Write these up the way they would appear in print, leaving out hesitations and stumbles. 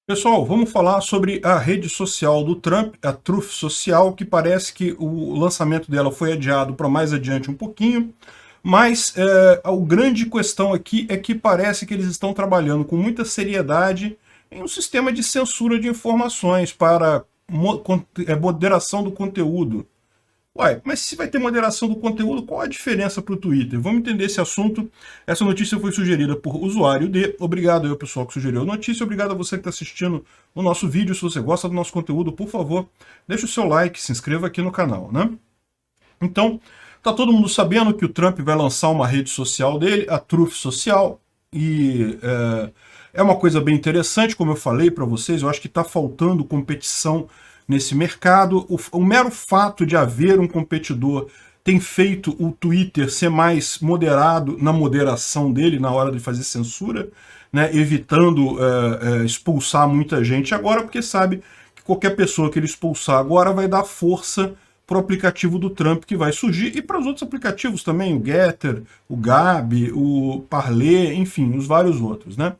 Pessoal, vamos falar sobre a rede social do Trump, a Truth Social, que parece que o lançamento dela foi adiado para mais adiante um pouquinho, mas a grande questão aqui é que parece que eles estão trabalhando com muita seriedade em um sistema de censura de informações para moderação do conteúdo. Uai, mas se vai ter moderação do conteúdo, qual a diferença para o Twitter? Vamos entender esse assunto. Essa notícia foi sugerida por usuário D. Obrigado aí ao pessoal que sugeriu a notícia. Obrigado a você que está assistindo o nosso vídeo. Se você gosta do nosso conteúdo, por favor, deixe o seu like, se inscreva aqui no canal, né? Então, tá todo mundo sabendo que o Trump vai lançar uma rede social dele, a Truth Social, e é uma coisa bem interessante, como eu falei para vocês. Eu acho que está faltando competição nesse mercado. O mero fato de haver um competidor tem feito o Twitter ser mais moderado na moderação dele na hora de fazer censura, né, evitando expulsar muita gente agora, porque sabe que qualquer pessoa que ele expulsar agora vai dar força para o aplicativo do Trump que vai surgir, e para os outros aplicativos também, o Getter, o Gab, o Parler, enfim, os vários outros, né?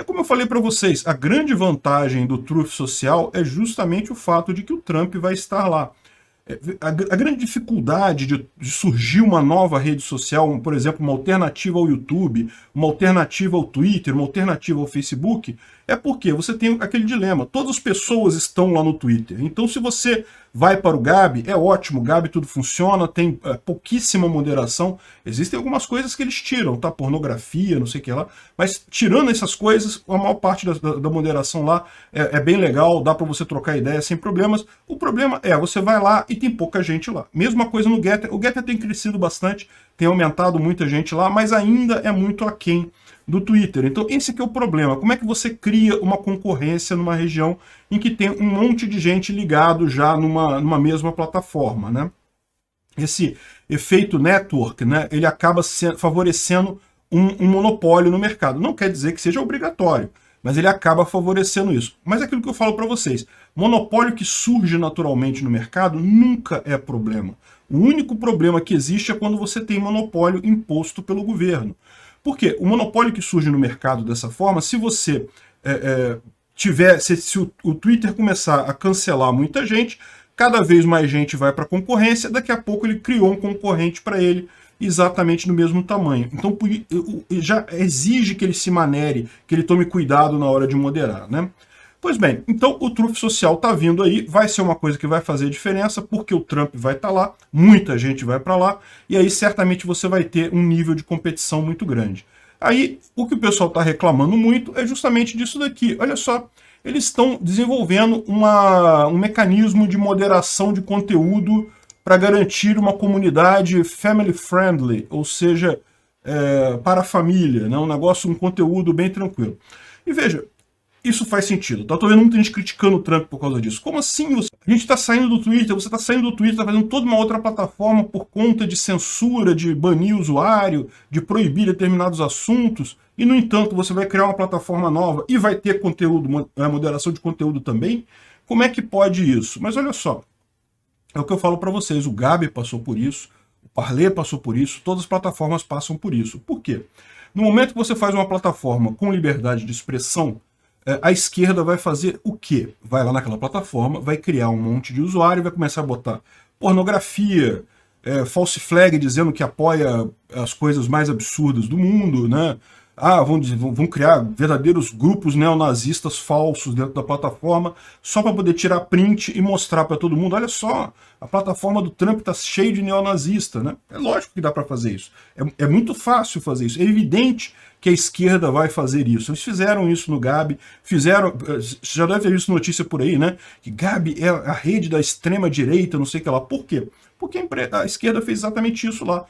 Como eu falei para vocês, a grande vantagem do Truth Social é justamente o fato de que o Trump vai estar lá. A grande dificuldade de surgir uma nova rede social, por exemplo, uma alternativa ao YouTube, uma alternativa ao Twitter, uma alternativa ao Facebook, é porque você tem aquele dilema. Todas as pessoas estão lá no Twitter. Então, se você vai para o Gab, é ótimo, o Gab tudo funciona, tem pouquíssima moderação. Existem algumas coisas que eles tiram, tá? Pornografia, não sei o que lá. Mas tirando essas coisas, a maior parte da moderação lá é bem legal, dá para você trocar ideia sem problemas. O problema é, você vai lá e tem pouca gente lá. Mesma coisa no Getter. O Getter tem crescido bastante, tem aumentado muita gente lá, mas ainda é muito aquém do Twitter. Então esse aqui é o problema. Como é que você cria uma concorrência numa região em que tem um monte de gente ligado já numa mesma plataforma, né? Esse efeito network, né, ele acaba favorecendo um monopólio no mercado. Não quer dizer que seja obrigatório, mas ele acaba favorecendo isso. Mas é aquilo que eu falo para vocês, monopólio que surge naturalmente no mercado nunca é problema. O único problema que existe é quando você tem monopólio imposto pelo governo. Por quê? O monopólio que surge no mercado dessa forma, se você se o Twitter começar a cancelar muita gente, cada vez mais gente vai para a concorrência, daqui a pouco ele criou um concorrente para ele exatamente no mesmo tamanho. Então já exige que ele se manere, que ele tome cuidado na hora de moderar, né? Pois bem, então o Truth Social está vindo aí, vai ser uma coisa que vai fazer diferença, porque o Trump vai estar lá, muita gente vai para lá, e aí certamente você vai ter um nível de competição muito grande. Aí, o que o pessoal está reclamando muito é justamente disso daqui. Olha só, eles estão desenvolvendo um mecanismo de moderação de conteúdo para garantir uma comunidade family friendly, ou seja, para a família, né? Um negócio, um conteúdo bem tranquilo. E veja, isso faz sentido. Tá? Tô vendo muita gente criticando o Trump por causa disso. Como assim? A gente está saindo do Twitter, você está saindo do Twitter, está fazendo toda uma outra plataforma por conta de censura, de banir o usuário, de proibir determinados assuntos, e no entanto você vai criar uma plataforma nova e vai ter conteúdo, moderação de conteúdo também? Como é que pode isso? Mas olha só, é o que eu falo para vocês, o Gabi passou por isso, o Parler passou por isso, todas as plataformas passam por isso. Por quê? No momento que você faz uma plataforma com liberdade de expressão, a esquerda vai fazer o quê? Vai lá naquela plataforma, vai criar um monte de usuário, vai começar a botar pornografia, false flag dizendo que apoia as coisas mais absurdas do mundo, né? Vão criar verdadeiros grupos neonazistas falsos dentro da plataforma, só para poder tirar print e mostrar para todo mundo, olha só, a plataforma do Trump está cheia de neonazista, né? É lógico que dá para fazer isso. É muito fácil fazer isso. É evidente que a esquerda vai fazer isso. Eles fizeram isso no Gab, já deve ter visto notícia por aí, né? Que Gab é a rede da extrema-direita, não sei o que lá. Por quê? Porque a esquerda fez exatamente isso lá.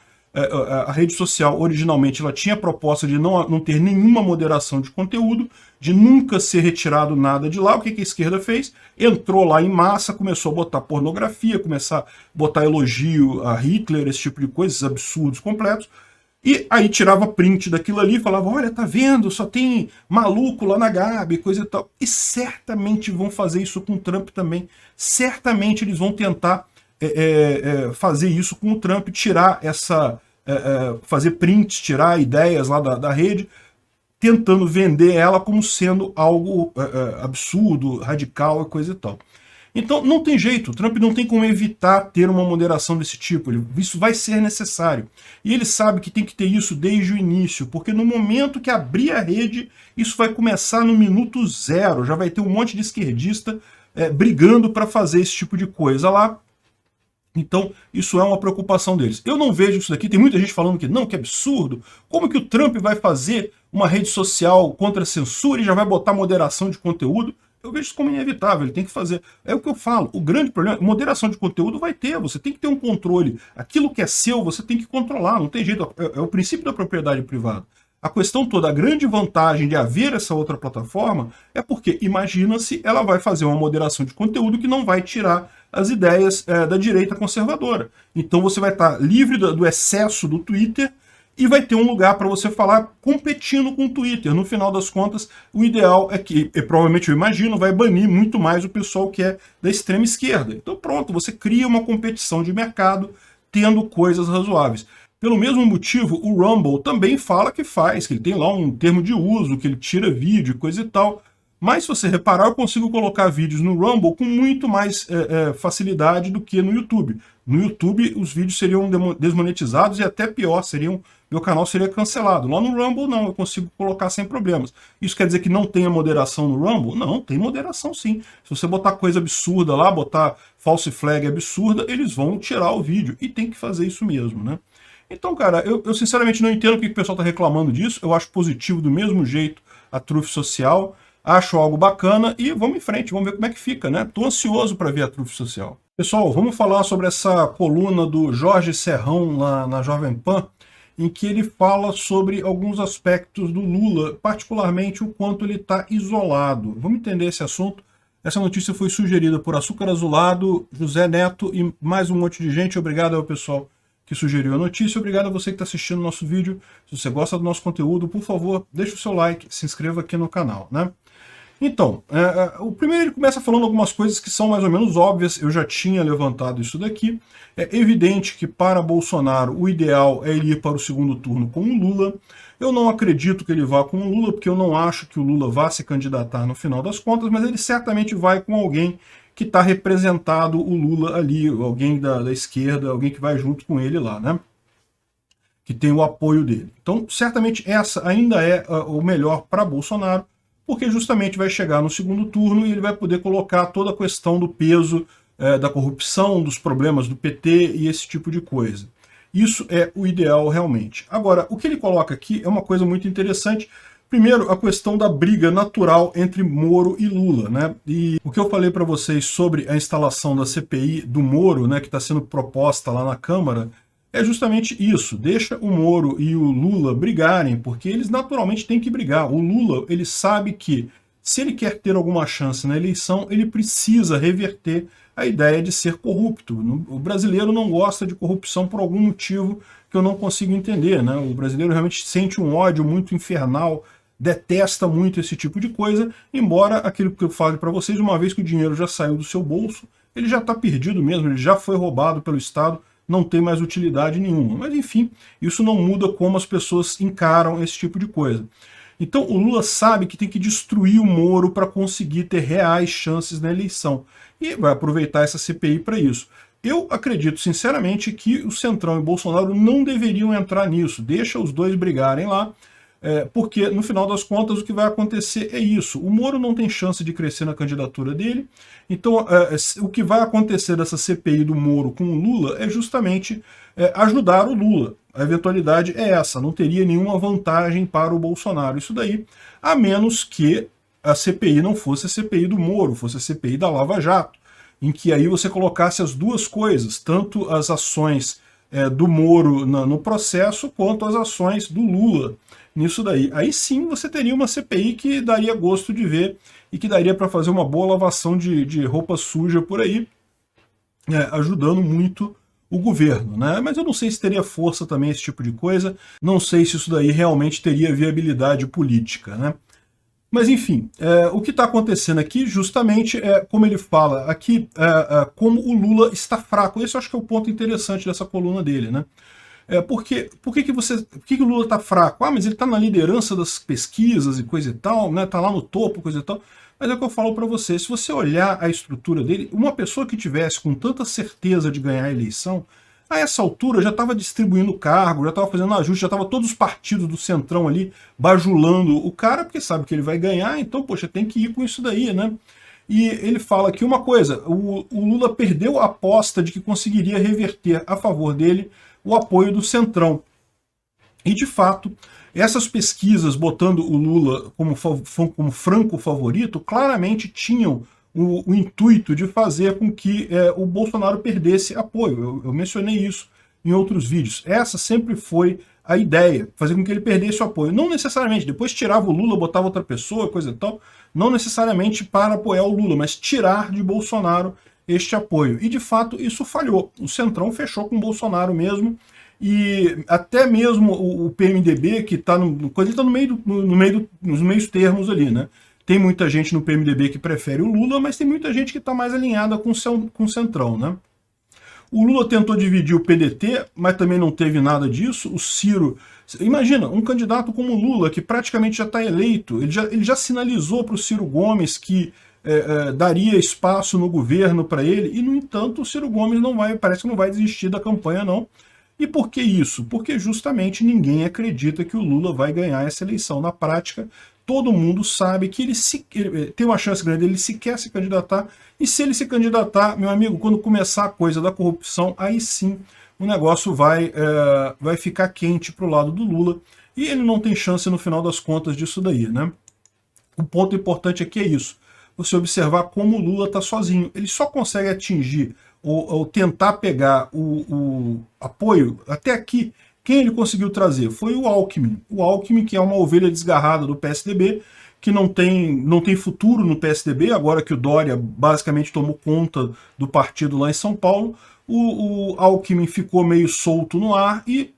A rede social, originalmente, ela tinha a proposta de não ter nenhuma moderação de conteúdo, de nunca ser retirado nada de lá. O que a esquerda fez? Entrou lá em massa, começou a botar pornografia, começar a botar elogio a Hitler, esse tipo de coisas, absurdos completos. E aí tirava print daquilo ali e falava, olha, tá vendo, só tem maluco lá na Gabi, coisa e tal. E certamente vão fazer isso com o Trump também. Certamente eles vão tentar fazer isso com o Trump, tirar fazer prints, tirar ideias lá da rede, tentando vender ela como sendo algo absurdo, radical e coisa e tal. Então não tem jeito, o Trump não tem como evitar ter uma moderação desse tipo, isso vai ser necessário. E ele sabe que tem que ter isso desde o início, porque no momento que abrir a rede, isso vai começar no minuto zero, já vai ter um monte de esquerdista brigando para fazer esse tipo de coisa lá. Então, isso é uma preocupação deles. Eu não vejo isso daqui, tem muita gente falando que não, que absurdo. Como que o Trump vai fazer uma rede social contra a censura e já vai botar moderação de conteúdo? Eu vejo isso como inevitável, ele tem que fazer. É o que eu falo, o grande problema, moderação de conteúdo vai ter, você tem que ter um controle. Aquilo que é seu, você tem que controlar, não tem jeito, é o princípio da propriedade privada. A questão toda, a grande vantagem de haver essa outra plataforma é porque, imagina-se, ela vai fazer uma moderação de conteúdo que não vai tirar as ideias da direita conservadora. Então você vai estar livre do excesso do Twitter e vai ter um lugar para você falar competindo com o Twitter. No final das contas, o ideal é que, provavelmente eu imagino, vai banir muito mais o pessoal que é da extrema esquerda. Então pronto, você cria uma competição de mercado tendo coisas razoáveis. Pelo mesmo motivo, o Rumble também fala que faz, que ele tem lá um termo de uso, que ele tira vídeo e coisa e tal. Mas se você reparar, eu consigo colocar vídeos no Rumble com muito mais facilidade do que no YouTube. No YouTube, os vídeos seriam desmonetizados e até pior, meu canal seria cancelado. Lá no Rumble, não, eu consigo colocar sem problemas. Isso quer dizer que não tenha moderação no Rumble? Não, tem moderação sim. Se você botar coisa absurda lá, botar false flag absurda, eles vão tirar o vídeo. E tem que fazer isso mesmo, né? Então, cara, eu sinceramente não entendo porque o pessoal está reclamando disso. Eu acho positivo do mesmo jeito a Truth Social. Acho algo bacana e vamos em frente, vamos ver como é que fica, né? Tô ansioso para ver a Truth Social. Pessoal, vamos falar sobre essa coluna do Jorge Serrão lá na Jovem Pan, em que ele fala sobre alguns aspectos do Lula, particularmente o quanto ele está isolado. Vamos entender esse assunto. Essa notícia foi sugerida por Açúcar Azulado, José Neto e mais um monte de gente. Obrigado ao pessoal que sugeriu a notícia. Obrigado a você que está assistindo o nosso vídeo. Se você gosta do nosso conteúdo, por favor, deixe o seu like, se inscreva aqui no canal, né? Então, o primeiro ele começa falando algumas coisas que são mais ou menos óbvias, eu já tinha levantado isso daqui. É evidente que para Bolsonaro o ideal é ele ir para o segundo turno com o Lula. Eu não acredito que ele vá com o Lula, porque eu não acho que o Lula vá se candidatar no final das contas, mas ele certamente vai com alguém que está representado o Lula ali, alguém da esquerda, alguém que vai junto com ele lá, né? Que tem o apoio dele. Então, certamente essa ainda é o melhor para Bolsonaro, porque justamente vai chegar no segundo turno e ele vai poder colocar toda a questão do peso da corrupção, dos problemas do PT e esse tipo de coisa. Isso é o ideal realmente. Agora, o que ele coloca aqui é uma coisa muito interessante. Primeiro, a questão da briga natural entre Moro e Lula, né? E o que eu falei para vocês sobre a instalação da CPI do Moro, né, que está sendo proposta lá na Câmara, é justamente isso. Deixa o Moro e o Lula brigarem, porque eles naturalmente têm que brigar. O Lula, ele sabe que se ele quer ter alguma chance na eleição, ele precisa reverter a ideia de ser corrupto. O brasileiro não gosta de corrupção por algum motivo que eu não consigo entender, né? O brasileiro realmente sente um ódio muito infernal, detesta muito esse tipo de coisa, embora aquilo que eu falo para vocês, uma vez que o dinheiro já saiu do seu bolso, ele já está perdido mesmo, ele já foi roubado pelo Estado, não tem mais utilidade nenhuma. Mas enfim, isso não muda como as pessoas encaram esse tipo de coisa. Então o Lula sabe que tem que destruir o Moro para conseguir ter reais chances na eleição. E vai aproveitar essa CPI para isso. Eu acredito sinceramente que o Centrão e o Bolsonaro não deveriam entrar nisso. Deixa os dois brigarem lá, porque no final das contas o que vai acontecer é isso. O Moro não tem chance de crescer na candidatura dele, então o que vai acontecer dessa CPI do Moro com o Lula é justamente ajudar o Lula. A eventualidade é essa, não teria nenhuma vantagem para o Bolsonaro isso daí, a menos que a CPI não fosse a CPI do Moro, fosse a CPI da Lava Jato, em que aí você colocasse as duas coisas, tanto as ações do Moro no processo, quanto as ações do Lula nisso daí. Aí sim você teria uma CPI que daria gosto de ver e que daria para fazer uma boa lavação de roupa suja por aí, ajudando muito o governo, né? Mas eu não sei se teria força também esse tipo de coisa, não sei se isso daí realmente teria viabilidade política, né? Mas enfim, o que está acontecendo aqui justamente é, como ele fala aqui, como o Lula está fraco. Esse eu acho que é o ponto interessante dessa coluna dele, né? Por que o Lula está fraco? Ah, mas ele está na liderança das pesquisas e coisa e tal, né? Está lá no topo, coisa e tal. Mas é o que eu falo para você, se você olhar a estrutura dele, uma pessoa que tivesse com tanta certeza de ganhar a eleição, a essa altura já estava distribuindo cargo, já estava fazendo ajuste, já estava todos os partidos do Centrão ali bajulando o cara, porque sabe que ele vai ganhar, então, poxa, tem que ir com isso daí, né? E ele fala aqui uma coisa, o Lula perdeu a aposta de que conseguiria reverter a favor dele o apoio do Centrão. E, de fato, essas pesquisas botando o Lula como franco favorito, claramente tinham o intuito de fazer com que o Bolsonaro perdesse apoio. Eu mencionei isso em outros vídeos. Essa sempre foi a ideia, fazer com que ele perdesse o apoio. Não necessariamente, depois tirava o Lula, botava outra pessoa, coisa e tal, não necessariamente para apoiar o Lula, mas tirar de Bolsonaro este apoio. E, de fato, isso falhou. O Centrão fechou com o Bolsonaro mesmo, e até mesmo o PMDB, que está tá nos meios termos ali, né? Tem muita gente no PMDB que prefere o Lula, mas tem muita gente que está mais alinhada com o Centrão, né? O Lula tentou dividir o PDT, mas também não teve nada disso. O Ciro... Imagina, um candidato como o Lula, que praticamente já está eleito, ele já sinalizou para o Ciro Gomes que daria espaço no governo para ele, e, no entanto, o Ciro Gomes parece que não vai desistir da campanha, não. E por que isso? Porque justamente ninguém acredita que o Lula vai ganhar essa eleição. Na prática, todo mundo sabe que ele tem uma chance grande, ele sequer se candidatar, e se ele se candidatar, meu amigo, quando começar a coisa da corrupção, aí sim o negócio vai ficar quente para o lado do Lula, e ele não tem chance no final das contas disso daí, né? O ponto importante aqui é isso, você observar como o Lula está sozinho, ele só consegue atingir ou tentar pegar o apoio, até aqui, quem ele conseguiu trazer foi o Alckmin. O Alckmin, que é uma ovelha desgarrada do PSDB, que não tem futuro no PSDB, agora que o Dória basicamente tomou conta do partido lá em São Paulo. O Alckmin ficou meio solto no ar e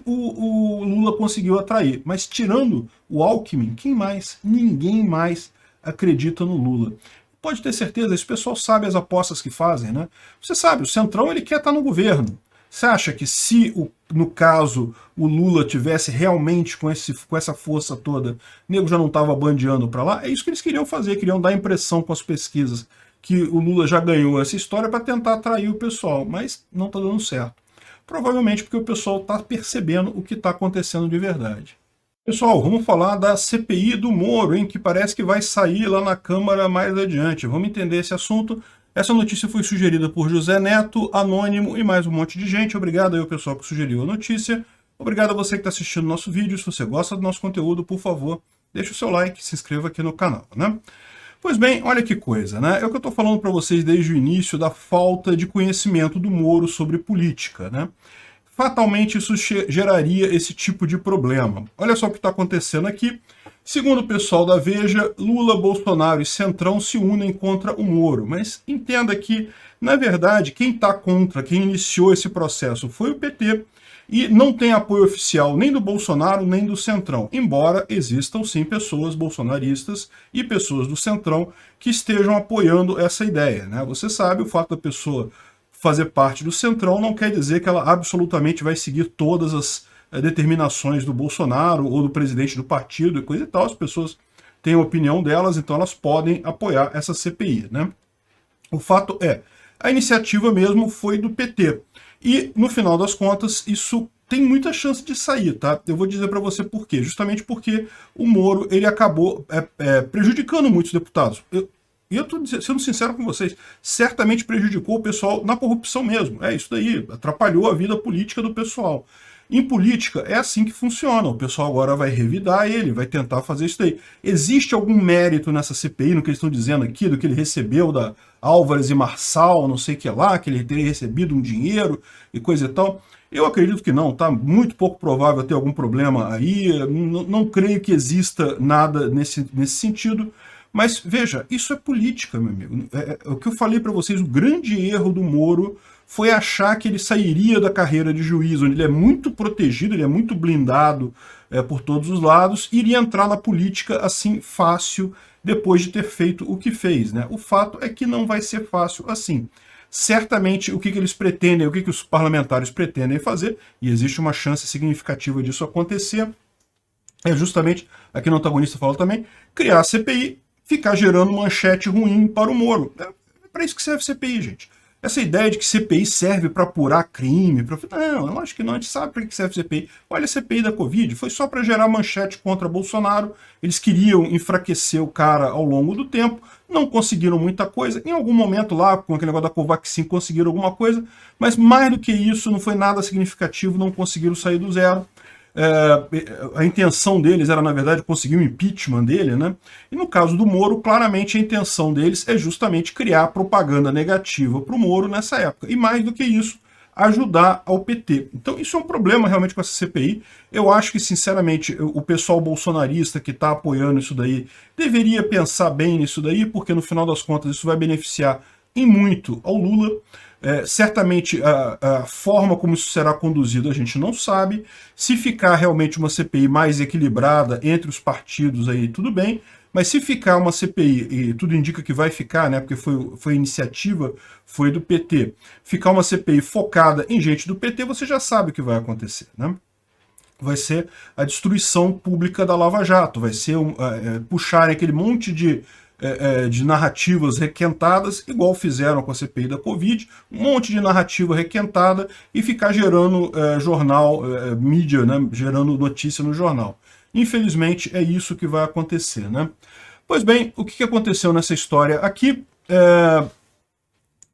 o Lula conseguiu atrair. Mas tirando o Alckmin, quem mais? Ninguém mais acredita no Lula. Pode ter certeza, esse pessoal sabe as apostas que fazem, né? Você sabe, o Centrão ele quer estar no governo. Você acha que se, no caso, o Lula tivesse realmente com essa força toda, o nego já não estava bandeando para lá? É isso que eles queriam fazer, queriam dar a impressão com as pesquisas que o Lula já ganhou essa história para tentar atrair o pessoal, mas não está dando certo. Provavelmente porque o pessoal está percebendo o que está acontecendo de verdade. Pessoal, vamos falar da CPI do Moro, hein, que parece que vai sair lá na Câmara mais adiante. Vamos entender esse assunto. Essa notícia foi sugerida por José Neto, Anônimo e mais um monte de gente. Obrigado aí ao pessoal que sugeriu a notícia. Obrigado a você que está assistindo o nosso vídeo. Se você gosta do nosso conteúdo, por favor, deixe o seu like e se inscreva aqui no canal, né? Pois bem, olha que coisa, né? É o que eu estou falando para vocês desde o início da falta de conhecimento do Moro sobre política, né? Fatalmente isso geraria esse tipo de problema. Olha só o que está acontecendo aqui. Segundo o pessoal da Veja, Lula, Bolsonaro e Centrão se unem contra o Moro. Mas entenda que, na verdade, quem está contra, quem iniciou esse processo foi o PT, e não tem apoio oficial nem do Bolsonaro nem do Centrão, embora existam sim pessoas bolsonaristas e pessoas do Centrão que estejam apoiando essa ideia, né? Você sabe, o fato da pessoa fazer parte do Centrão não quer dizer que ela absolutamente vai seguir todas as determinações do Bolsonaro ou do presidente do partido e coisa e tal. As pessoas têm a opinião delas, então elas podem apoiar essa CPI, né? O fato é, a iniciativa mesmo foi do PT. E, no final das contas, isso tem muita chance de sair, tá? Eu vou dizer para você por quê. Justamente porque o Moro ele acabou prejudicando muitos deputados. E eu estou sendo sincero com vocês, certamente prejudicou o pessoal na corrupção mesmo. É isso daí, atrapalhou a vida política do pessoal. Em política é assim que funciona, o pessoal agora vai revidar ele, vai tentar fazer isso daí. Existe algum mérito nessa CPI, no que eles estão dizendo aqui, do que ele recebeu da Álvares e Marçal, não sei o que lá, que ele teria recebido um dinheiro e coisa e tal? Eu acredito que não, tá muito pouco provável ter algum problema aí, não creio que exista nada nesse sentido. Mas veja, isso é política, meu amigo. O que eu falei para vocês, o grande erro do Moro foi achar que ele sairia da carreira de juiz, onde ele é muito protegido, ele é muito blindado por todos os lados, e iria entrar na política assim fácil, depois de ter feito o que fez, né? O fato é que não vai ser fácil assim. certamente o que eles pretendem, o que os parlamentares pretendem fazer, e existe uma chance significativa disso acontecer, é justamente, aqui no antagonista fala também, criar a CPI, ficar gerando manchete ruim para o Moro. É para isso que serve a CPI, gente. Essa ideia de que CPI serve para apurar crime, não, eu acho que não, a gente sabe para que serve a CPI. Olha a CPI da Covid, foi só para gerar manchete contra Bolsonaro, eles queriam enfraquecer o cara ao longo do tempo, não conseguiram muita coisa, em algum momento lá, com aquele negócio da Covaxin, conseguiram alguma coisa, mas mais do que isso, não foi nada significativo, não conseguiram sair do zero. A intenção deles era, na verdade, conseguir o impeachment dele, né? E no caso do Moro, claramente a intenção deles é justamente criar propaganda negativa para o Moro nessa época. E mais do que isso, ajudar ao PT. Então isso é um problema realmente com essa CPI. Eu acho que, sinceramente, o pessoal bolsonarista que está apoiando isso daí deveria pensar bem nisso daí, porque no final das contas isso vai beneficiar em muito ao Lula. Certamente a forma como isso será conduzido a gente não sabe. Se ficar realmente uma CPI mais equilibrada entre os partidos aí, tudo bem. Mas se ficar uma CPI, e tudo indica que vai ficar, né, porque foi iniciativa, foi do PT, ficar uma CPI focada em gente do PT, você já sabe o que vai acontecer, né? Vai ser a destruição pública da Lava Jato, vai ser puxarem aquele monte de narrativas requentadas, igual fizeram com a CPI da Covid, um monte de narrativa requentada e ficar gerando jornal, mídia, né, gerando notícia no jornal. Infelizmente é isso que vai acontecer, né? Pois bem, o que aconteceu nessa história aqui?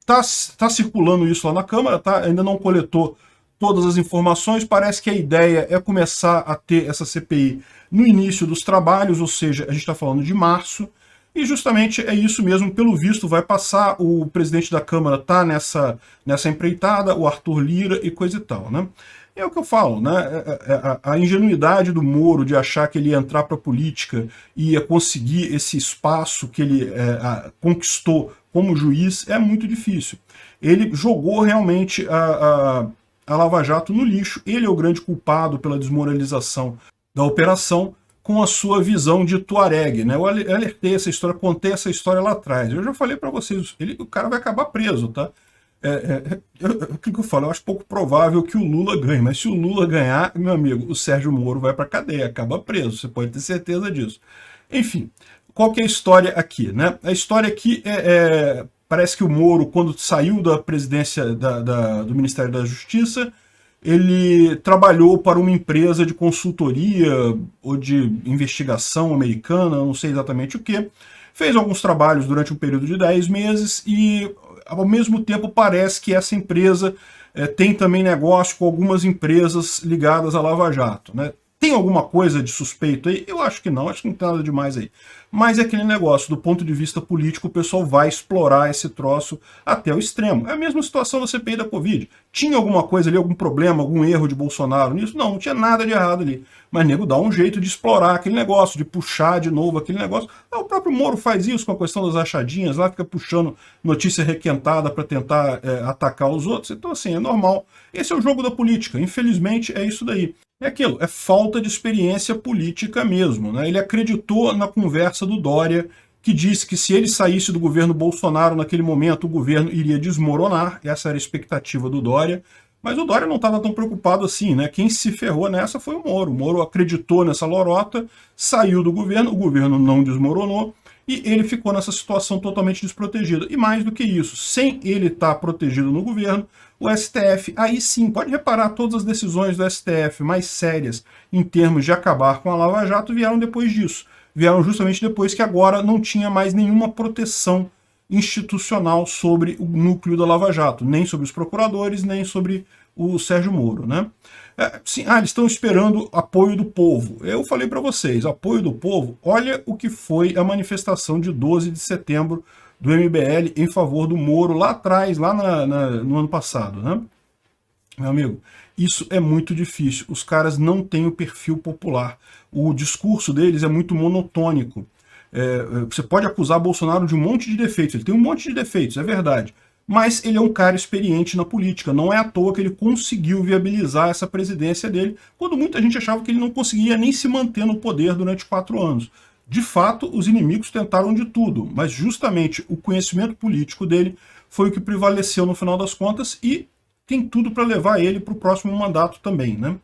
Tá circulando isso lá na Câmara, tá? Ainda não coletou todas as informações, parece que a ideia é começar a ter essa CPI no início dos trabalhos, ou seja, a gente está falando de março, e justamente é isso mesmo, pelo visto vai passar, o presidente da Câmara está nessa empreitada, o Arthur Lira e coisa e tal, né? É o que eu falo, né? A ingenuidade do Moro de achar que ele ia entrar para a política e ia conseguir esse espaço que ele conquistou como juiz é muito difícil. Ele jogou realmente a Lava Jato no lixo, ele é o grande culpado pela desmoralização da operação, com a sua visão de Tuareg, né? Eu alertei essa história, contei essa história lá atrás. Eu já falei para vocês, o cara vai acabar preso, tá? O que eu falo? Eu acho pouco provável que o Lula ganhe, mas se o Lula ganhar, meu amigo, o Sérgio Moro vai para cadeia, acaba preso, você pode ter certeza disso. Enfim, qual que é a história aqui, né? A história aqui parece que o Moro, quando saiu da presidência do Ministério da Justiça, ele trabalhou para uma empresa de consultoria ou de investigação americana, não sei exatamente o que, fez alguns trabalhos durante um período de 10 meses e, ao mesmo tempo, parece que essa empresa tem também negócio com algumas empresas ligadas à Lava Jato, né? Tem alguma coisa de suspeito aí? Eu acho que não tem nada demais aí. Mas é aquele negócio, do ponto de vista político, o pessoal vai explorar esse troço até o extremo. É a mesma situação da CPI da Covid. Tinha alguma coisa ali, algum problema, algum erro de Bolsonaro nisso? Não tinha nada de errado ali. Mas nego dá um jeito de explorar aquele negócio, de puxar de novo aquele negócio. O próprio Moro faz isso com a questão das rachadinhas, lá fica puxando notícia requentada para tentar atacar os outros. Então, assim, é normal. Esse é o jogo da política. Infelizmente, é isso daí. É aquilo, é falta de experiência política mesmo, né? Ele acreditou na conversa do Dória, que disse que se ele saísse do governo Bolsonaro naquele momento, o governo iria desmoronar. Essa era a expectativa do Dória. Mas o Dória não estava tão preocupado assim, né? Quem se ferrou nessa foi o Moro. O Moro acreditou nessa lorota, saiu do governo, o governo não desmoronou, e ele ficou nessa situação totalmente desprotegido. E mais do que isso, sem ele estar protegido no governo, o STF, aí sim, pode reparar, todas as decisões do STF mais sérias em termos de acabar com a Lava Jato vieram depois disso. Vieram justamente depois que agora não tinha mais nenhuma proteção institucional sobre o núcleo da Lava Jato, nem sobre os procuradores, nem sobre o Sérgio Moro, né? Sim, eles estão esperando apoio do povo. Eu falei para vocês, apoio do povo, olha o que foi a manifestação de 12 de setembro do MBL em favor do Moro lá atrás, lá no ano passado, né? Meu amigo, isso é muito difícil. Os caras não têm o perfil popular. O discurso deles é muito monotônico. Você pode acusar Bolsonaro de um monte de defeitos. Ele tem um monte de defeitos, é verdade. Mas ele é um cara experiente na política. Não é à toa que ele conseguiu viabilizar essa presidência dele, quando muita gente achava que ele não conseguia nem se manter no poder durante 4 anos. De fato, os inimigos tentaram de tudo, mas justamente o conhecimento político dele foi o que prevaleceu no final das contas e tem tudo para levar ele para o próximo mandato também, né?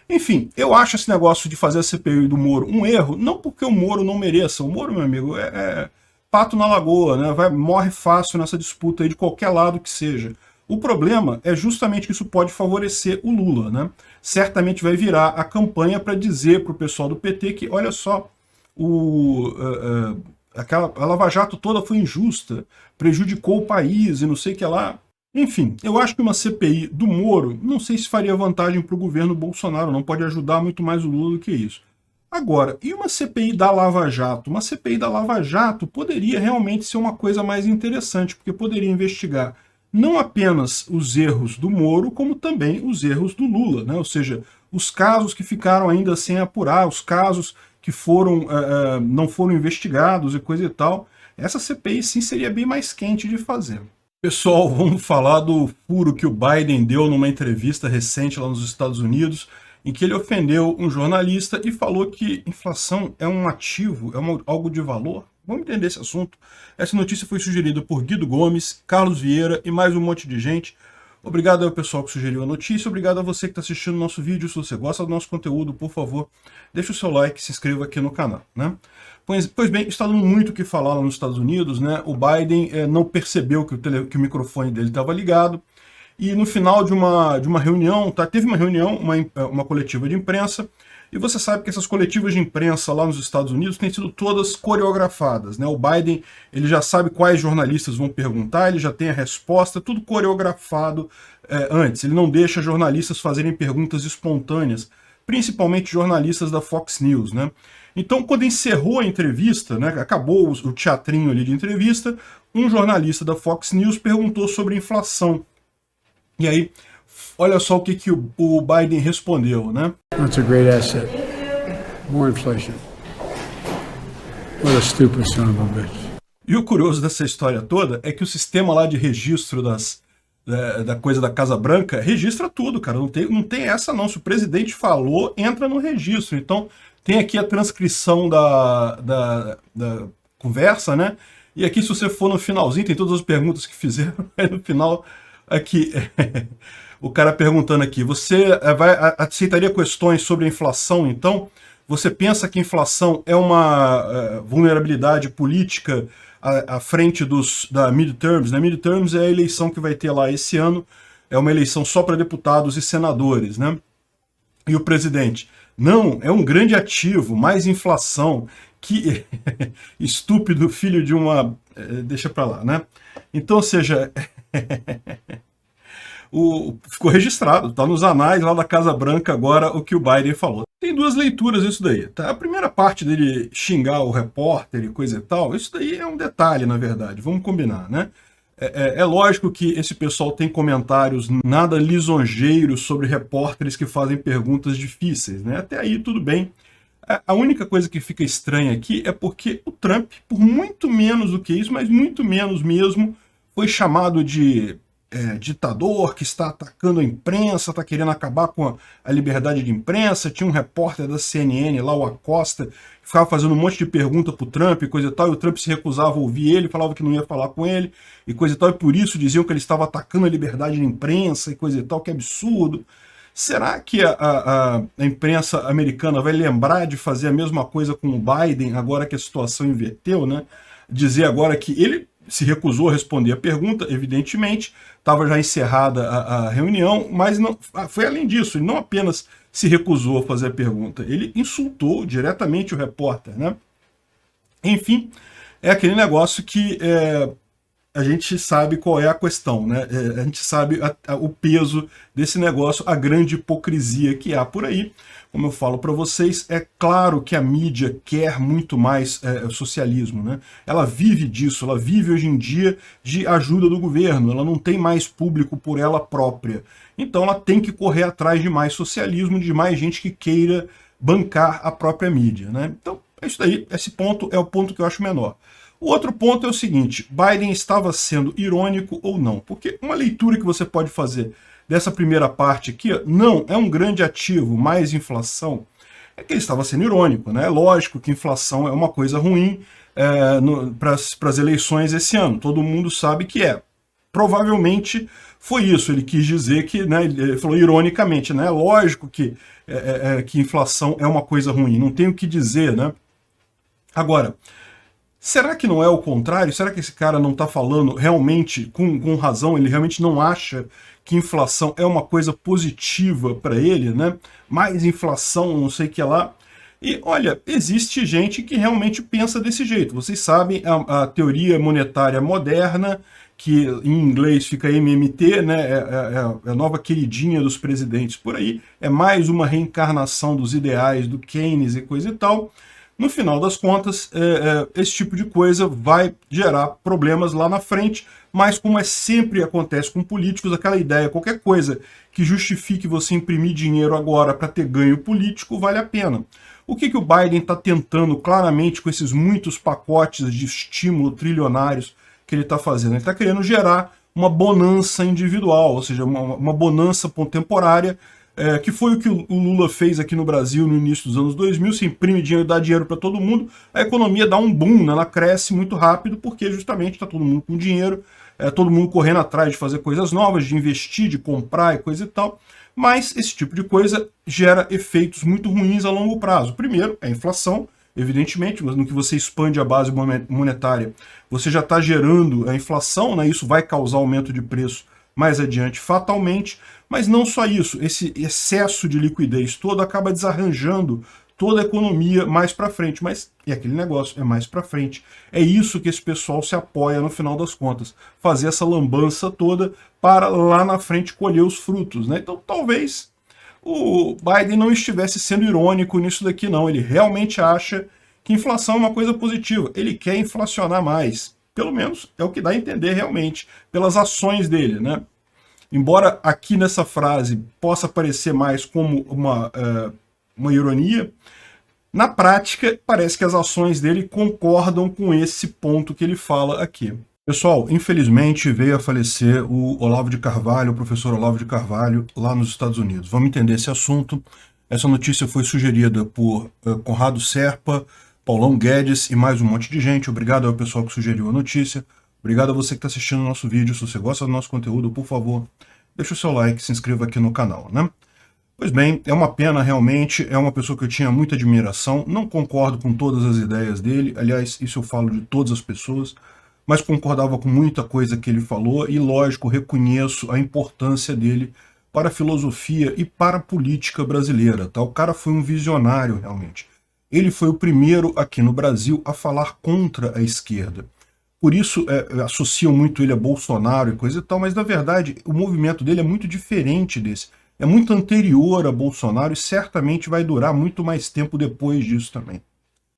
Enfim, eu acho esse negócio de fazer a CPI do Moro um erro, não porque o Moro não mereça. O Moro, meu amigo, é pato na lagoa, né? Morre fácil nessa disputa aí de qualquer lado que seja. O problema é justamente que isso pode favorecer o Lula, né? Certamente vai virar a campanha para dizer para o pessoal do PT que, olha só, a Lava Jato toda foi injusta, prejudicou o país e não sei o que lá. Enfim, eu acho que uma CPI do Moro, não sei se faria vantagem para o governo Bolsonaro, não pode ajudar muito mais o Lula do que isso. Agora, e uma CPI da Lava Jato? Uma CPI da Lava Jato poderia realmente ser uma coisa mais interessante, porque poderia investigar não apenas os erros do Moro, como também os erros do Lula, né? Ou seja, os casos que ficaram ainda sem apurar, os casos que não foram investigados e coisa e tal. Essa CPI sim seria bem mais quente de fazer. Pessoal, vamos falar do furo que o Biden deu numa entrevista recente lá nos Estados Unidos, em que ele ofendeu um jornalista e falou que inflação é um ativo, algo de valor. Vamos entender esse assunto. Essa notícia foi sugerida por Guido Gomes, Carlos Vieira e mais um monte de gente. Obrigado ao pessoal que sugeriu a notícia, obrigado a você que está assistindo o nosso vídeo. Se você gosta do nosso conteúdo, por favor, deixe o seu like e se inscreva aqui no canal, né? Pois bem, está dando muito o que falar lá nos Estados Unidos, né? O Biden não percebeu que o microfone dele estava ligado, e no final de uma reunião, teve uma reunião, uma coletiva de imprensa, e você sabe que essas coletivas de imprensa lá nos Estados Unidos têm sido todas coreografadas, né? O Biden, ele já sabe quais jornalistas vão perguntar, ele já tem a resposta, tudo coreografado antes. Ele não deixa jornalistas fazerem perguntas espontâneas, principalmente jornalistas da Fox News, né? Então, quando encerrou a entrevista, né, acabou o teatrinho ali de entrevista, um jornalista da Fox News perguntou sobre inflação. E aí, olha só o que o Biden respondeu, né? That's a great asset. More inflation. What a stupid son of a bitch. E o curioso dessa história toda é que o sistema lá de registro da coisa da Casa Branca registra tudo, cara. Não tem essa não. Se o presidente falou, entra no registro. Então, tem aqui a transcrição da conversa, né? E aqui, se você for no finalzinho, tem todas as perguntas que fizeram. Aí no final, aqui... O cara perguntando aqui, você aceitaria questões sobre a inflação, então? Você pensa que a inflação é uma vulnerabilidade política à frente da midterms? Né? Midterms é a eleição que vai ter lá esse ano, é uma eleição só para deputados e senadores, né? E o presidente, não, é um grande ativo, mais inflação, que estúpido filho de uma... Deixa para lá, né? Então, ou seja... Ficou registrado, está nos anais lá da Casa Branca agora o que o Biden falou. Tem duas leituras isso daí, tá? A primeira parte dele xingar o repórter e coisa e tal, isso daí é um detalhe, na verdade, vamos combinar, né? É lógico que esse pessoal tem comentários nada lisonjeiros sobre repórteres que fazem perguntas difíceis, né? Até aí tudo bem. A única coisa que fica estranha aqui é porque o Trump, por muito menos do que isso, mas muito menos mesmo, foi chamado de... ditador que está atacando a imprensa, está querendo acabar com a liberdade de imprensa. Tinha um repórter da CNN lá, o Acosta, que ficava fazendo um monte de pergunta para o Trump e coisa e tal, e o Trump se recusava a ouvir ele, falava que não ia falar com ele, e coisa e tal, e por isso diziam que ele estava atacando a liberdade de imprensa e coisa e tal, que absurdo. Será que a imprensa americana vai lembrar de fazer a mesma coisa com o Biden, agora que a situação inverteu, né? Dizer agora que ele se recusou a responder a pergunta, evidentemente, estava já encerrada a reunião, mas não, foi além disso, ele não apenas se recusou a fazer a pergunta, ele insultou diretamente o repórter, né? Enfim, é aquele negócio que a gente sabe qual é a questão, né? A gente sabe o peso desse negócio, a grande hipocrisia que há por aí. Como eu falo para vocês, é claro que a mídia quer muito mais socialismo, né? Ela vive disso, ela vive hoje em dia de ajuda do governo, ela não tem mais público por ela própria. Então ela tem que correr atrás de mais socialismo, de mais gente que queira bancar a própria mídia, né? Então, é isso daí, esse ponto é o ponto que eu acho menor. O outro ponto é o seguinte, Biden estava sendo irônico ou não? Porque uma leitura que você pode fazer dessa primeira parte aqui, não, é um grande ativo, mais inflação, é que ele estava sendo irônico, né? É lógico que inflação é uma coisa ruim para as eleições esse ano, todo mundo sabe que é. Provavelmente foi isso, ele quis dizer que, né, ele falou ironicamente, né? Lógico que inflação é uma coisa ruim, não tem o que dizer, né? Agora, será que não é o contrário? Será que esse cara não está falando realmente com razão? Ele realmente não acha que inflação é uma coisa positiva para ele, né? Mais inflação, não sei o que lá. E olha, existe gente que realmente pensa desse jeito. Vocês sabem a teoria monetária moderna, que em inglês fica MMT, né? É a nova queridinha dos presidentes por aí. É mais uma reencarnação dos ideais do Keynes e coisa e tal. No final das contas, esse tipo de coisa vai gerar problemas lá na frente, mas como sempre acontece com políticos, aquela ideia, qualquer coisa que justifique você imprimir dinheiro agora para ter ganho político, vale a pena. O que o Biden está tentando claramente com esses muitos pacotes de estímulo trilionários que ele está fazendo? Ele está querendo gerar uma bonança individual, ou seja, uma bonança temporária, que foi o que o Lula fez aqui no Brasil no início dos anos 2000, se imprime dinheiro, dá dinheiro para todo mundo, a economia dá um boom, né? Ela cresce muito rápido, porque justamente está todo mundo com dinheiro, todo mundo correndo atrás de fazer coisas novas, de investir, de comprar e coisa e tal, mas esse tipo de coisa gera efeitos muito ruins a longo prazo. Primeiro, é a inflação, evidentemente, mas no que você expande a base monetária, você já está gerando a inflação, né? Isso vai causar aumento de preço mais adiante fatalmente, mas não só isso, esse excesso de liquidez todo acaba desarranjando toda a economia mais para frente, mas é aquele negócio, é mais para frente. É isso que esse pessoal se apoia no final das contas, fazer essa lambança toda para lá na frente colher os frutos, né? Então talvez o Biden não estivesse sendo irônico nisso daqui não, ele realmente acha que inflação é uma coisa positiva, ele quer inflacionar mais, pelo menos é o que dá a entender realmente, pelas ações dele, né? Embora aqui nessa frase possa parecer mais como uma ironia, na prática parece que as ações dele concordam com esse ponto que ele fala aqui. Pessoal, infelizmente veio a falecer o Olavo de Carvalho, o professor Olavo de Carvalho, lá nos Estados Unidos. Vamos entender esse assunto. Essa notícia foi sugerida por Conrado Serpa, Paulão Guedes e mais um monte de gente. Obrigado ao pessoal que sugeriu a notícia. Obrigado a você que está assistindo o nosso vídeo. Se você gosta do nosso conteúdo, por favor, deixa o seu like, se inscreva aqui no canal, né? Pois bem, é uma pena realmente, é uma pessoa que eu tinha muita admiração, não concordo com todas as ideias dele, aliás, isso eu falo de todas as pessoas, mas concordava com muita coisa que ele falou e, lógico, reconheço a importância dele para a filosofia e para a política brasileira, tá? O cara foi um visionário, realmente. Ele foi o primeiro aqui no Brasil a falar contra a esquerda. Por isso associam muito ele a Bolsonaro e coisa e tal, mas na verdade o movimento dele é muito diferente desse. É muito anterior a Bolsonaro e certamente vai durar muito mais tempo depois disso também.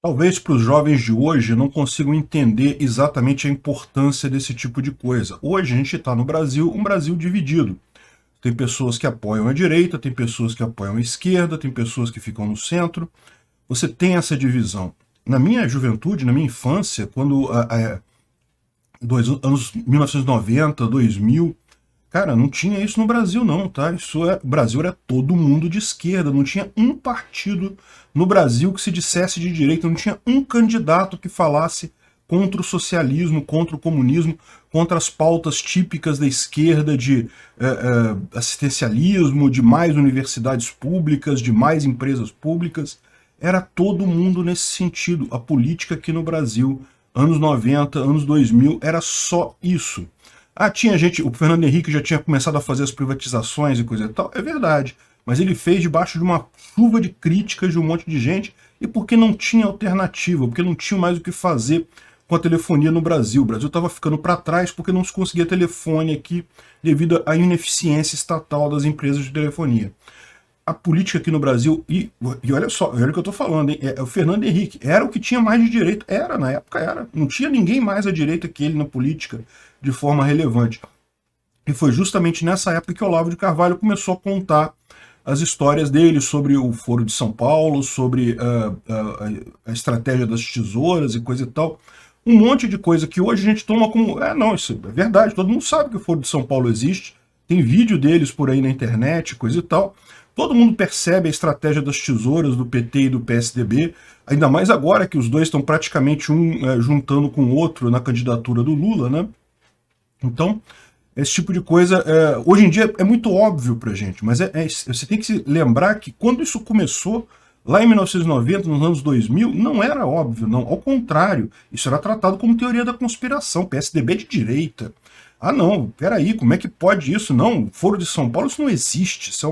Talvez para os jovens de hoje não consigam entender exatamente a importância desse tipo de coisa. Hoje a gente está no Brasil, um Brasil dividido. Tem pessoas que apoiam a direita, tem pessoas que apoiam a esquerda, tem pessoas que ficam no centro. Você tem essa divisão. Na minha juventude, na minha infância, quando anos 1990, 2000, cara, não tinha isso no Brasil não, tá? O Brasil era todo mundo de esquerda, não tinha um partido no Brasil que se dissesse de direita, não tinha um candidato que falasse contra o socialismo, contra o comunismo, contra as pautas típicas da esquerda de assistencialismo, de mais universidades públicas, de mais empresas públicas. Era todo mundo nesse sentido. A política aqui no Brasil, anos 90, anos 2000, era só isso. Tinha gente, o Fernando Henrique já tinha começado a fazer as privatizações e coisa e tal, é verdade, mas ele fez debaixo de uma chuva de críticas de um monte de gente e porque não tinha alternativa, porque não tinha mais o que fazer com a telefonia no Brasil. O Brasil estava ficando para trás porque não se conseguia telefone aqui devido à ineficiência estatal das empresas de telefonia. A política aqui no Brasil, e olha só, olha o que eu estou falando, hein? O Fernando Henrique era o que tinha mais de direita, na época era, não tinha ninguém mais à direita que ele na política de forma relevante. E foi justamente nessa época que o Olavo de Carvalho começou a contar as histórias dele sobre o Foro de São Paulo, sobre a estratégia das tesouras e coisa e tal. Um monte de coisa que hoje a gente toma como, não, isso é verdade, todo mundo sabe que o Foro de São Paulo existe, tem vídeo deles por aí na internet, coisa e tal. Todo mundo percebe a estratégia das tesouras do PT e do PSDB, ainda mais agora que os dois estão praticamente juntando com o outro na candidatura do Lula, né? Então, esse tipo de coisa, hoje em dia é muito óbvio pra gente, mas você tem que se lembrar que quando isso começou, lá em 1990, nos anos 2000, não era óbvio, não. Ao contrário, isso era tratado como teoria da conspiração, PSDB de direita. Ah não, peraí, como é que pode isso? Não, Foro de São Paulo, isso não existe, isso é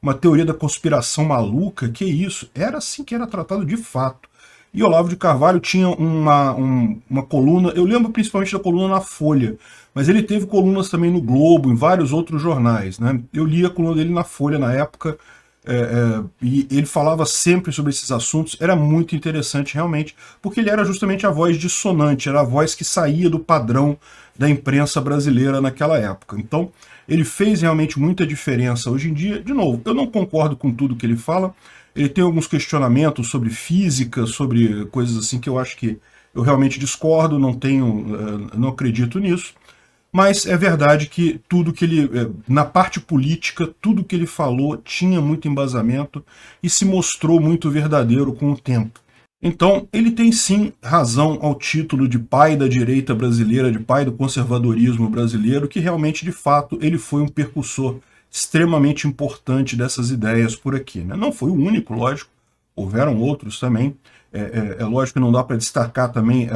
uma teoria da conspiração maluca, que isso? Era assim que era tratado de fato. E Olavo de Carvalho tinha uma coluna, eu lembro principalmente da coluna na Folha, mas ele teve colunas também no Globo, em vários outros jornais, né? Eu li a coluna dele na Folha na época, e ele falava sempre sobre esses assuntos, era muito interessante realmente, porque ele era justamente a voz dissonante, era a voz que saía do padrão da imprensa brasileira naquela época. Então, ele fez realmente muita diferença. Hoje em dia, de novo, eu não concordo com tudo que ele fala, ele tem alguns questionamentos sobre física, sobre coisas assim que eu acho que eu realmente discordo, não acredito nisso, mas é verdade que tudo que ele, na parte política, tudo que ele falou tinha muito embasamento e se mostrou muito verdadeiro com o tempo. Então, ele tem sim razão ao título de pai da direita brasileira, de pai do conservadorismo brasileiro, que realmente, de fato, ele foi um percussor extremamente importante dessas ideias por aqui, né? Não foi o único, lógico, houveram outros também. É lógico que não dá para destacar também,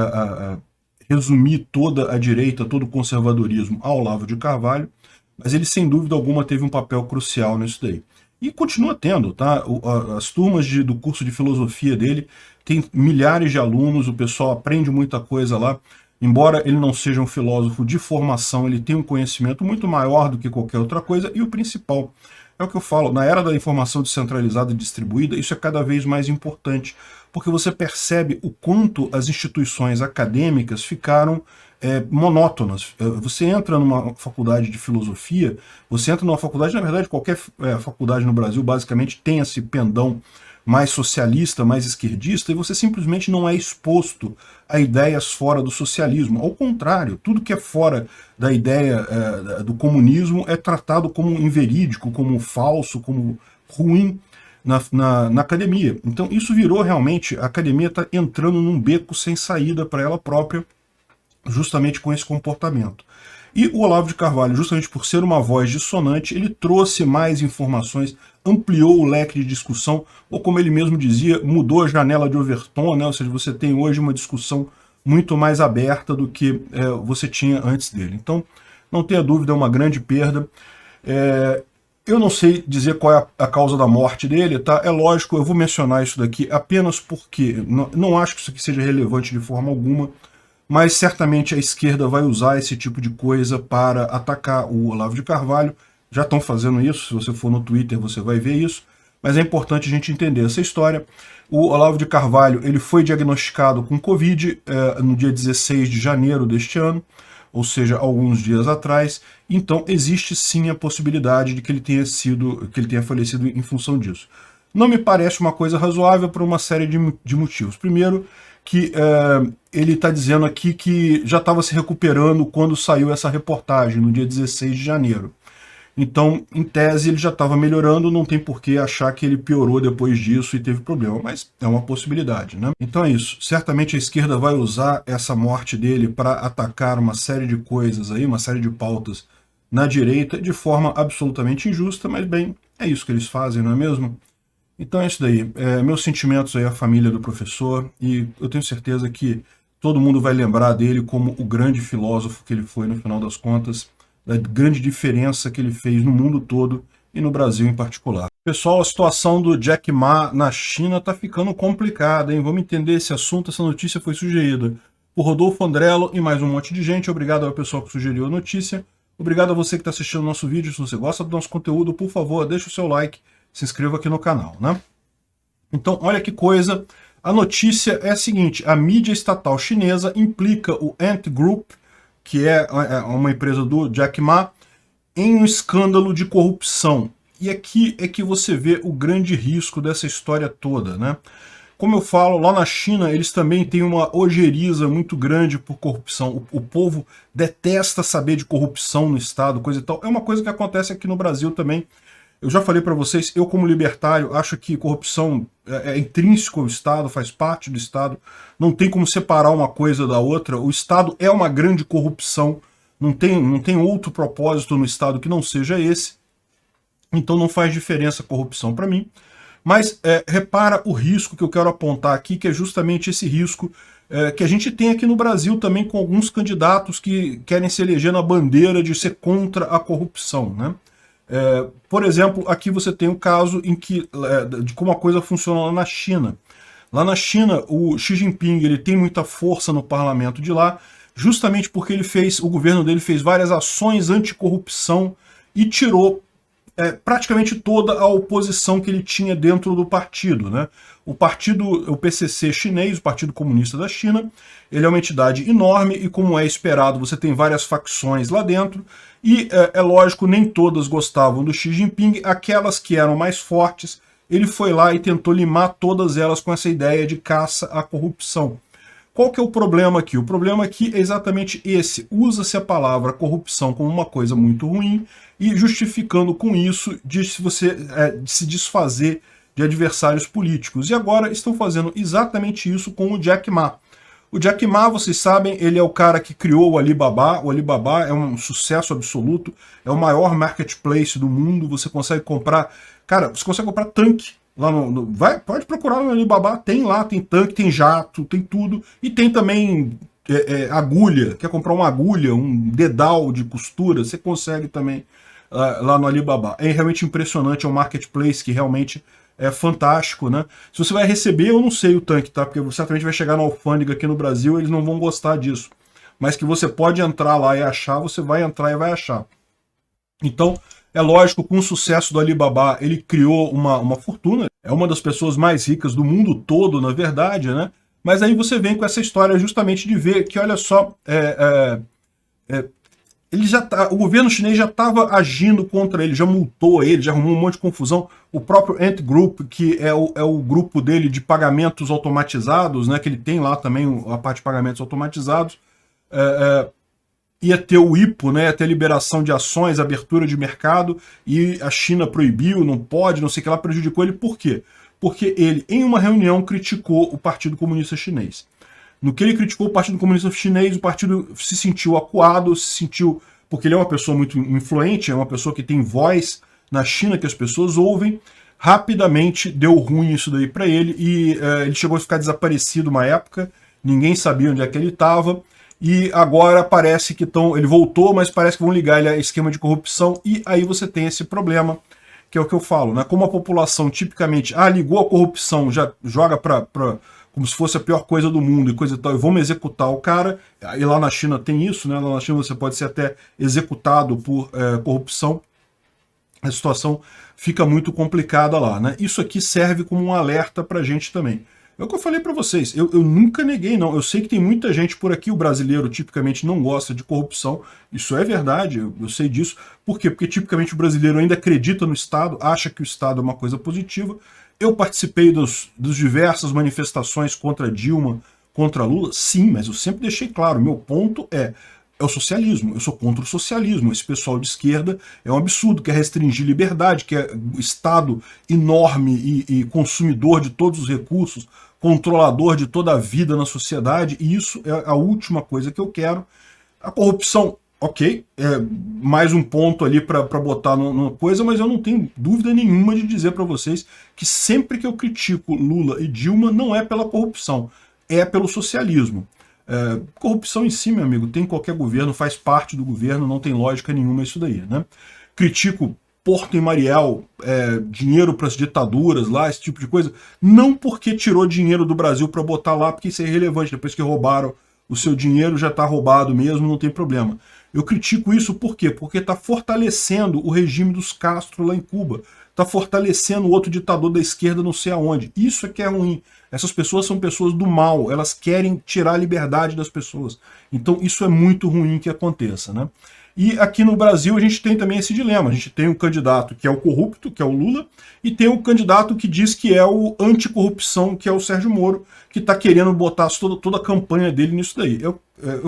resumir toda a direita, todo o conservadorismo ao Olavo de Carvalho, mas ele sem dúvida alguma teve um papel crucial nisso daí. E continua tendo, tá? As turmas do curso de filosofia dele tem milhares de alunos, o pessoal aprende muita coisa lá. Embora ele não seja um filósofo de formação, ele tem um conhecimento muito maior do que qualquer outra coisa, e o principal, é o que eu falo, na era da informação descentralizada e distribuída, isso é cada vez mais importante, porque você percebe o quanto as instituições acadêmicas ficaram monótonas. Você entra numa faculdade de filosofia, você entra numa faculdade, na verdade, qualquer faculdade no Brasil basicamente tem esse pendão mais socialista, mais esquerdista, e você simplesmente não é exposto a ideias fora do socialismo. Ao contrário, tudo que é fora da ideia do comunismo é tratado como inverídico, como falso, como ruim na academia. Então isso virou realmente, a academia está entrando num beco sem saída para ela própria, justamente com esse comportamento. E o Olavo de Carvalho, justamente por ser uma voz dissonante, ele trouxe mais informações, ampliou o leque de discussão, ou como ele mesmo dizia, mudou a janela de Overton, né? Ou seja, você tem hoje uma discussão muito mais aberta do que você tinha antes dele. Então, não tenha dúvida, é uma grande perda. Eu não sei dizer qual é a causa da morte dele, tá? É lógico, eu vou mencionar isso daqui apenas porque não acho que isso aqui seja relevante de forma alguma, mas certamente a esquerda vai usar esse tipo de coisa para atacar o Olavo de Carvalho. Já estão fazendo isso, se você for no Twitter você vai ver isso, mas é importante a gente entender essa história. O Olavo de Carvalho ele foi diagnosticado com Covid no dia 16 de janeiro deste ano, ou seja, alguns dias atrás, então existe sim a possibilidade de que ele tenha falecido em função disso. Não me parece uma coisa razoável por uma série de motivos. Primeiro, que ele está dizendo aqui que já estava se recuperando quando saiu essa reportagem, no dia 16 de janeiro. Então, em tese, ele já estava melhorando, não tem por que achar que ele piorou depois disso e teve problema, mas é uma possibilidade, né? Então é isso, certamente a esquerda vai usar essa morte dele para atacar uma série de coisas aí, uma série de pautas na direita, de forma absolutamente injusta, mas bem, é isso que eles fazem, não é mesmo? Então é isso daí, meus sentimentos aí à família do professor, e eu tenho certeza que todo mundo vai lembrar dele como o grande filósofo que ele foi no final das contas, da grande diferença que ele fez no mundo todo e no Brasil em particular. Pessoal, a situação do Jack Ma na China está ficando complicada, hein? Vamos entender esse assunto, essa notícia foi sugerida por Rodolfo Andrello e mais um monte de gente. Obrigado ao pessoal que sugeriu a notícia. Obrigado a você que está assistindo o nosso vídeo. Se você gosta do nosso conteúdo, por favor, deixa o seu like, se inscreva aqui no canal, né? Então, olha que coisa. A notícia é a seguinte, a mídia estatal chinesa implica o Ant Group, que é uma empresa do Jack Ma, em um escândalo de corrupção. E aqui é que você vê o grande risco dessa história toda, né? Como eu falo, lá na China eles também têm uma ojeriza muito grande por corrupção. O povo detesta saber de corrupção no Estado, coisa e tal. É uma coisa que acontece aqui no Brasil também. Eu já falei para vocês, eu como libertário acho que corrupção é intrínseco ao Estado, faz parte do Estado, não tem como separar uma coisa da outra. O Estado é uma grande corrupção, não tem outro propósito no Estado que não seja esse, então não faz diferença a corrupção para mim. Mas repara o risco que eu quero apontar aqui, que é justamente esse risco que a gente tem aqui no Brasil também com alguns candidatos que querem se eleger na bandeira de ser contra a corrupção, né? Por exemplo, aqui você tem o caso de como a coisa funciona lá na China. Lá na China, o Xi Jinping ele tem muita força no parlamento de lá, justamente porque o governo dele fez várias ações anticorrupção e tirou praticamente toda a oposição que ele tinha dentro do partido, né? O PCC chinês, o Partido Comunista da China, ele é uma entidade enorme e, como é esperado, você tem várias facções lá dentro e, é lógico, nem todas gostavam do Xi Jinping, aquelas que eram mais fortes, ele foi lá e tentou limar todas elas com essa ideia de caça à corrupção. Qual que é o problema aqui? O problema aqui é exatamente esse. Usa-se a palavra corrupção como uma coisa muito ruim e justificando com isso de se desfazer de adversários políticos. E agora estão fazendo exatamente isso com o Jack Ma. O Jack Ma, vocês sabem, ele é o cara que criou o Alibaba. O Alibaba é um sucesso absoluto, é o maior marketplace do mundo. Você consegue comprar, cara, você consegue comprar tanque. Lá pode procurar no Alibaba, tem lá, tem tanque, tem jato, tem tudo. E tem também agulha, quer comprar uma agulha, um dedal de costura, você consegue também lá no Alibaba. É realmente impressionante, é um marketplace que realmente é fantástico, né? Se você vai receber, eu não sei o tanque, tá? Porque certamente vai chegar na alfândega aqui no Brasil, eles não vão gostar disso. Mas que você pode entrar lá e achar, você vai entrar e vai achar. Então, é lógico, com o sucesso do Alibaba, ele criou uma fortuna, é uma das pessoas mais ricas do mundo todo, na verdade, né? Mas aí você vem com essa história justamente de ver que, olha só, o governo chinês já estava agindo contra ele, já multou ele, já arrumou um monte de confusão. O próprio Ant Group, que é o grupo dele de pagamentos automatizados, né, que ele tem lá também a parte de pagamentos automatizados, ia ter o IPO, né, ia ter liberação de ações, abertura de mercado, e a China proibiu, não pode, não sei o que lá, prejudicou ele. Por quê? Porque ele, em uma reunião, criticou o Partido Comunista Chinês. No que ele criticou o Partido Comunista Chinês, o partido se sentiu acuado, porque ele é uma pessoa muito influente, é uma pessoa que tem voz na China, que as pessoas ouvem. Rapidamente deu ruim isso daí para ele, e ele chegou a ficar desaparecido uma época, ninguém sabia onde é que ele estava, e agora parece que ele voltou, mas parece que vão ligar ele a esquema de corrupção, e aí você tem esse problema, que é o que eu falo, né? Como a população tipicamente, ligou a corrupção, já joga como se fosse a pior coisa do mundo e coisa e tal, e vamos executar o cara. E lá na China tem isso, né? Lá na China você pode ser até executado por corrupção. A situação fica muito complicada lá, né? Isso aqui serve como um alerta pra gente também. É o que eu falei pra vocês, eu nunca neguei, não. Eu sei que tem muita gente por aqui, o brasileiro tipicamente não gosta de corrupção, isso é verdade, eu sei disso. Por quê? Porque tipicamente o brasileiro ainda acredita no Estado, acha que o Estado é uma coisa positiva. Eu participei dos diversas manifestações contra Dilma, contra Lula, sim, mas eu sempre deixei claro, meu ponto é o socialismo, eu sou contra o socialismo, esse pessoal de esquerda é um absurdo, quer restringir liberdade, quer Estado enorme e consumidor de todos os recursos, controlador de toda a vida na sociedade, e isso é a última coisa que eu quero. A corrupção, ok, mais um ponto ali para botar numa coisa, mas eu não tenho dúvida nenhuma de dizer para vocês que sempre que eu critico Lula e Dilma não é pela corrupção, é pelo socialismo. Corrupção em si, meu amigo, tem qualquer governo, faz parte do governo, não tem lógica nenhuma isso daí, né? Critico Porto em Mariel, dinheiro para as ditaduras lá, esse tipo de coisa, não porque tirou dinheiro do Brasil para botar lá, porque isso é irrelevante, depois que roubaram o seu dinheiro já está roubado mesmo, não tem problema. Eu critico isso por quê? Porque está fortalecendo o regime dos Castro lá em Cuba, está fortalecendo o outro ditador da esquerda não sei aonde. Isso é que é ruim. Essas pessoas são pessoas do mal, elas querem tirar a liberdade das pessoas. Então isso é muito ruim que aconteça, né? E aqui no Brasil a gente tem também esse dilema. A gente tem um candidato que é o corrupto, que é o Lula, e tem um candidato que diz que é o anticorrupção, que é o Sérgio Moro, que está querendo botar toda a campanha dele nisso daí. Eu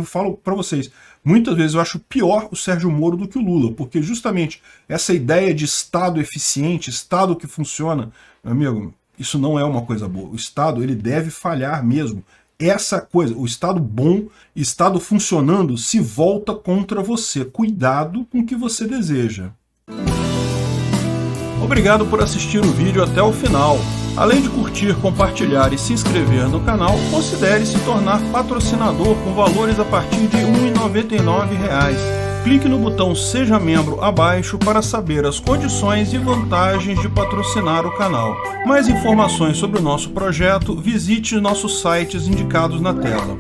falo para vocês, muitas vezes eu acho pior o Sérgio Moro do que o Lula, porque justamente essa ideia de Estado eficiente, Estado que funciona, meu amigo, isso não é uma coisa boa. O Estado, ele deve falhar mesmo. Essa coisa, o Estado bom, Estado funcionando, se volta contra você. Cuidado com o que você deseja. Obrigado por assistir o vídeo até o final. Além de curtir, compartilhar e se inscrever no canal, considere se tornar patrocinador com valores a partir de R$ 1,99. Clique no botão Seja Membro abaixo para saber as condições e vantagens de patrocinar o canal. Mais informações sobre o nosso projeto, visite nossos sites indicados na tela.